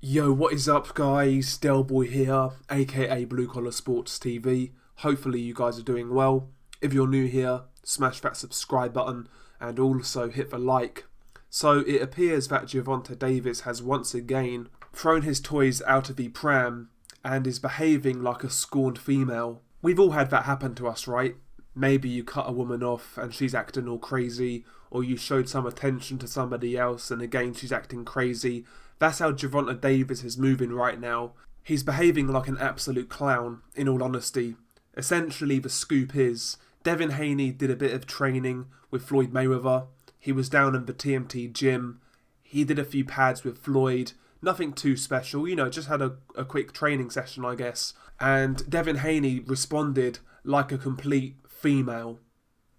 Yo, what is up, guys? Delboy here, aka Blue Collar Sports TV. Hopefully, you guys are doing well. If you're new here, smash that subscribe button and also hit the like. So, it appears that Gervonta Davis has once again thrown his toys out of the pram and is behaving like a scorned female. We've all had that happen to us, right? Maybe you cut a woman off and she's acting all crazy, or you showed some attention to somebody else and again she's acting crazy. That's how Gervonta Davis is moving right now. He's behaving like an absolute clown, in all honesty. Essentially, the scoop is, Devin Haney did a bit of training with Floyd Mayweather. He was down in the TMT gym. He did a few pads with Floyd. Nothing too special, just had a quick training session, I guess. And Devin Haney responded like a complete female.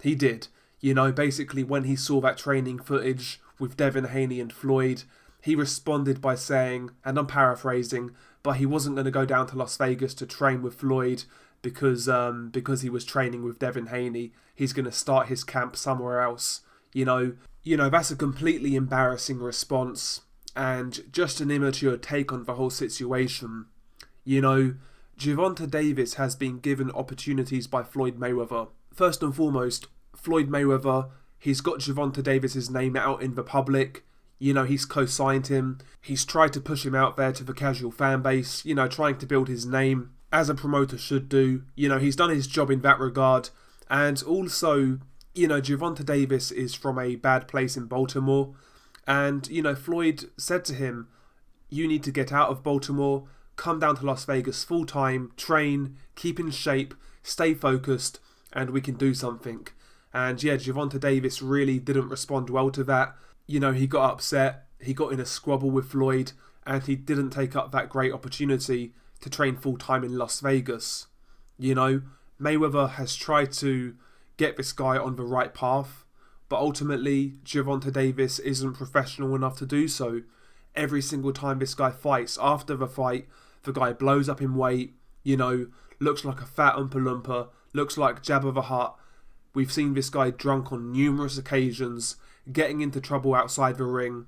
He did. Basically when he saw that training footage with Devin Haney and Floyd, he responded by saying, and I'm paraphrasing, but he wasn't going to go down to Las Vegas to train with Floyd because he was training with Devin Haney. He's going to start his camp somewhere else. That's a completely embarrassing response and just an immature take on the whole situation. Gervonta Davis has been given opportunities by Floyd Mayweather. First and foremost, Floyd Mayweather, he's got Gervonta Davis's name out in the public. He's co-signed him. He's tried to push him out there to the casual fan base, trying to build his name, as a promoter should do. He's done his job in that regard. And also, Gervonta Davis is from a bad place in Baltimore. And, Floyd said to him, you need to get out of Baltimore, come down to Las Vegas full time, train, keep in shape, stay focused, and we can do something. And yeah, Gervonta Davis really didn't respond well to that. He got upset, he got in a squabble with Floyd, and he didn't take up that great opportunity to train full-time in Las Vegas. Mayweather has tried to get this guy on the right path, but ultimately, Gervonta Davis isn't professional enough to do so. Every single time this guy fights, after the fight, the guy blows up in weight, looks like a fat Oompa Loompa, looks like Jabba the Hutt. We've seen this guy drunk on numerous occasions, getting into trouble outside the ring.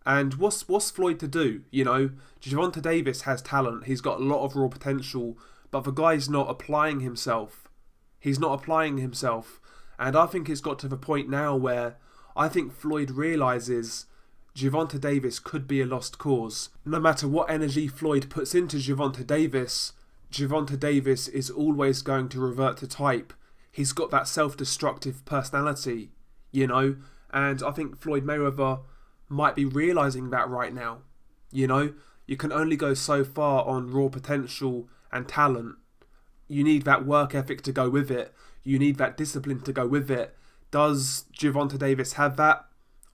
And what's Floyd to do? Gervonta Davis has talent. He's got a lot of raw potential, but the guy's not applying himself. He's not applying himself. And I think it's got to the point now where I think Floyd realises Gervonta Davis could be a lost cause. No matter what energy Floyd puts into Gervonta Davis is always going to revert to type. He's got that self-destructive personality, and I think Floyd Mayweather might be realising that right now. You can only go so far on raw potential and talent. You need that work ethic to go with it. You need that discipline to go with it. Does Gervonta Davis have that?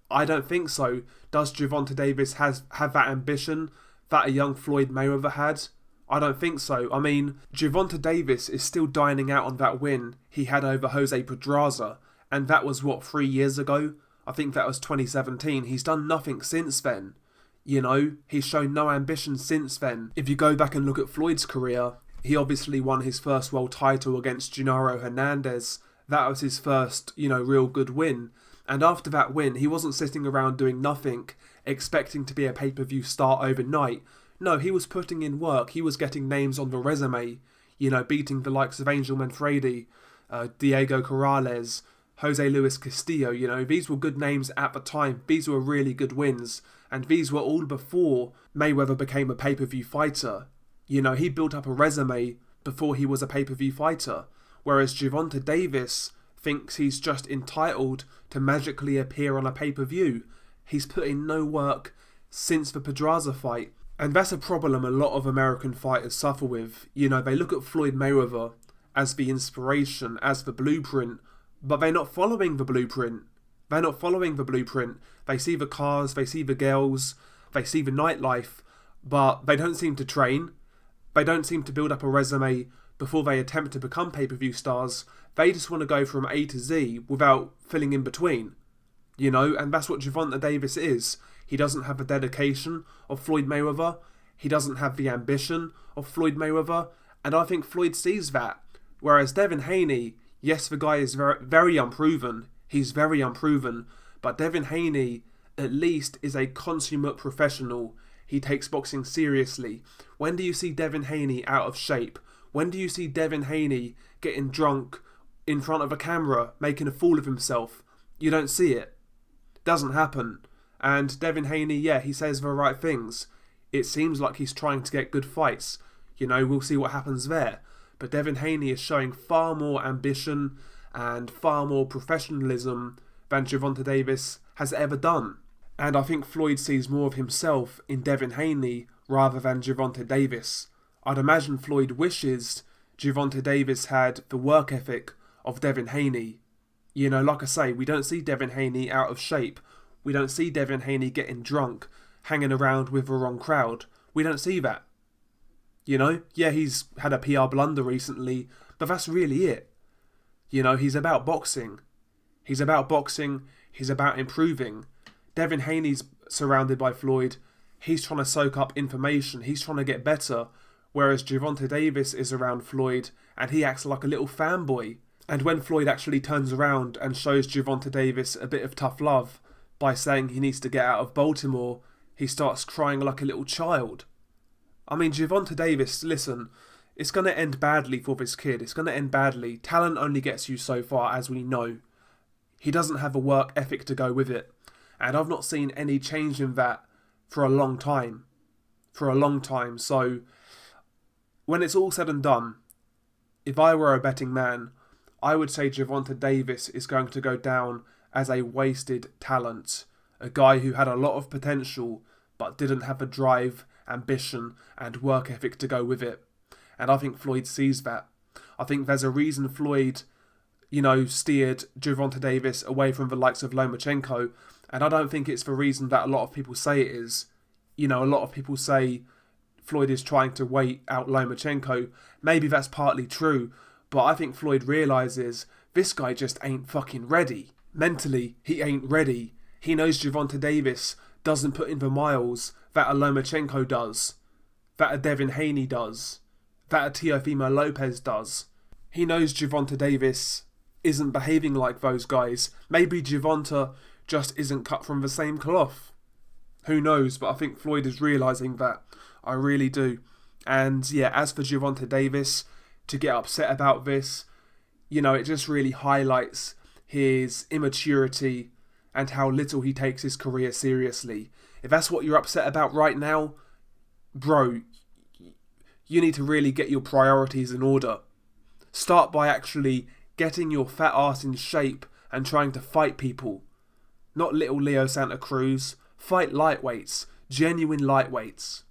I don't think so. Does Gervonta Davis have that ambition that a young Floyd Mayweather had? I don't think so. I mean, Gervonta Davis is still dining out on that win he had over Jose Pedraza, and that was, 3 years ago? I think that was 2017. He's done nothing since then. He's shown no ambition since then. If you go back and look at Floyd's career, he obviously won his first world title against Gennaro Hernandez. That was his first, real good win. And after that win, he wasn't sitting around doing nothing, expecting to be a pay-per-view star overnight. No, he was putting in work. He was getting names on the resume, beating the likes of Angel Manfredi, Diego Corrales, Jose Luis Castillo. These were good names at the time. These were really good wins. And these were all before Mayweather became a pay-per-view fighter. He built up a resume before he was a pay-per-view fighter. Whereas Gervonta Davis thinks he's just entitled to magically appear on a pay-per-view. He's put in no work since the Pedraza fight. And that's a problem a lot of American fighters suffer with. They look at Floyd Mayweather as the inspiration, as the blueprint, but they're not following the blueprint. They see the cars, they see the girls, they see the nightlife, but they don't seem to train. They don't seem to build up a resume before they attempt to become pay-per-view stars. They just want to go from A to Z without filling in between. And that's what Gervonta Davis is. He doesn't have the dedication of Floyd Mayweather. He doesn't have the ambition of Floyd Mayweather. And I think Floyd sees that. Whereas Devin Haney, yes, the guy is very, very unproven. He's very unproven. But Devin Haney, at least, is a consummate professional. he takes boxing seriously? When do you see Devin Haney out of shape? When do you see Devin Haney getting drunk in front of a camera, making a fool of himself? You don't see it. Doesn't happen. And Devin Haney, yeah, he says the right things. It seems like he's trying to get good fights. You know, we'll see what happens there. But Devin Haney is showing far more ambition and far more professionalism than Gervonta Davis has ever done. And I think Floyd sees more of himself in Devin Haney rather than Gervonta Davis. I'd imagine Floyd wishes Gervonta Davis had the work ethic of Devin Haney. You know, like I say, we don't see Devin Haney out of shape. We don't see Devin Haney getting drunk, hanging around with the wrong crowd. We don't see that. You know, yeah, he's had a PR blunder recently, but that's really it. You know, he's about boxing. He's about boxing. He's about improving. Devin Haney's surrounded by Floyd. He's trying to soak up information. He's trying to get better. Whereas Gervonta Davis is around Floyd and he acts like a little fanboy. And when Floyd actually turns around and shows Gervonta Davis a bit of tough love by saying he needs to get out of Baltimore, he starts crying like a little child. I mean, Gervonta Davis, listen, it's going to end badly for this kid. It's going to end badly. Talent only gets you so far, as we know. He doesn't have a work ethic to go with it. And I've not seen any change in that for a long time. So, when it's all said and done, if I were a betting man, I would say Gervonta Davis is going to go down as a wasted talent. A guy who had a lot of potential, but didn't have the drive, ambition, and work ethic to go with it. And I think Floyd sees that. I think there's a reason Floyd, steered Gervonta Davis away from the likes of Lomachenko. And I don't think it's the reason that a lot of people say it is. A lot of people say Floyd is trying to wait out Lomachenko. Maybe that's partly true, but I think Floyd realises this guy just ain't fucking ready. Mentally, he ain't ready. He knows Gervonta Davis doesn't put in the miles that a Lomachenko does, that a Devin Haney does, that a Teofimo Lopez does. He knows Gervonta Davis isn't behaving like those guys. Maybe Gervonta just isn't cut from the same cloth. Who knows, but I think Floyd is realising that. I really do. And yeah, as for Gervonta Davis, to get upset about this, it just really highlights his immaturity and how little he takes his career seriously. If that's what you're upset about right now, bro, you need to really get your priorities in order. Start by actually getting your fat ass in shape and trying to fight people. Not little Leo Santa Cruz. Fight lightweights. Genuine lightweights.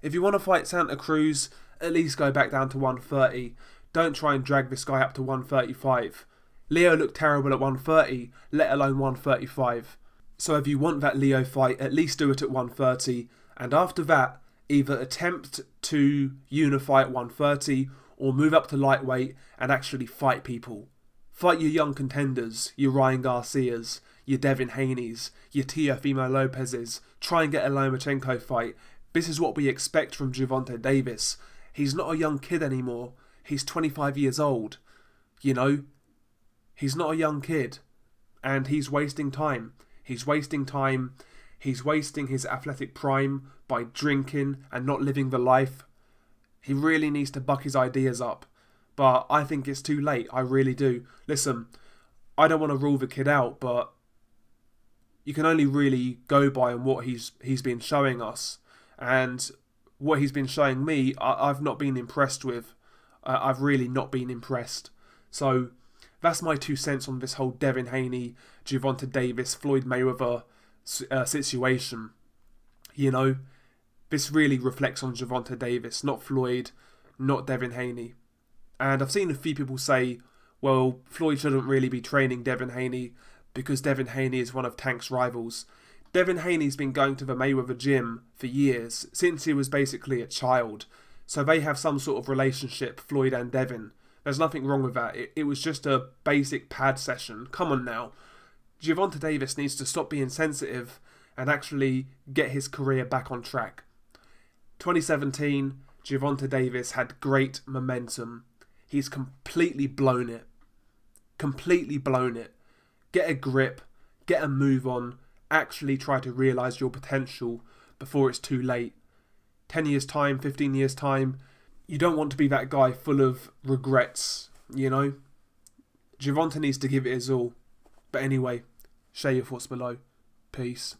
If you want to fight Santa Cruz, at least go back down to 130. Don't try and drag this guy up to 135. Leo looked terrible at 130, let alone 135. So if you want that Leo fight, at least do it at 130. And after that, either attempt to unify at 130 or move up to lightweight and actually fight people. Fight your young contenders, your Ryan Garcias, your Devin Haneys, your Teofimo Lopez's. Try and get a Lomachenko fight. This is what we expect from Gervonta Davis. He's not a young kid anymore. He's 25 years old. He's not a young kid. And he's wasting time. He's wasting his athletic prime by drinking and not living the life. He really needs to buck his ideas up. But I think it's too late. I really do. Listen, I don't want to rule the kid out, but you can only really go by on what he's been showing us. And what he's been showing me, I've not been impressed with. I've really not been impressed. So that's my 2 cents on this whole Devin Haney, Gervonta Davis, Floyd Mayweather situation. This really reflects on Gervonta Davis, not Floyd, not Devin Haney. And I've seen a few people say, well, Floyd shouldn't really be training Devin Haney because Devin Haney is one of Tank's rivals. Devin Haney's been going to the Mayweather gym for years, since he was basically a child. So they have some sort of relationship, Floyd and Devin. There's nothing wrong with that. It was just a basic pad session. Come on now. Gervonta Davis needs to stop being sensitive and actually get his career back on track. 2017, Gervonta Davis had great momentum. He's completely blown it. Get a grip. Get a move on. Actually try to realise your potential. before it's too late. 10 years time, 15 years time, you don't want to be that guy full of regrets, you know? Gervonta needs to give it his all. But anyway, share your thoughts below. Peace.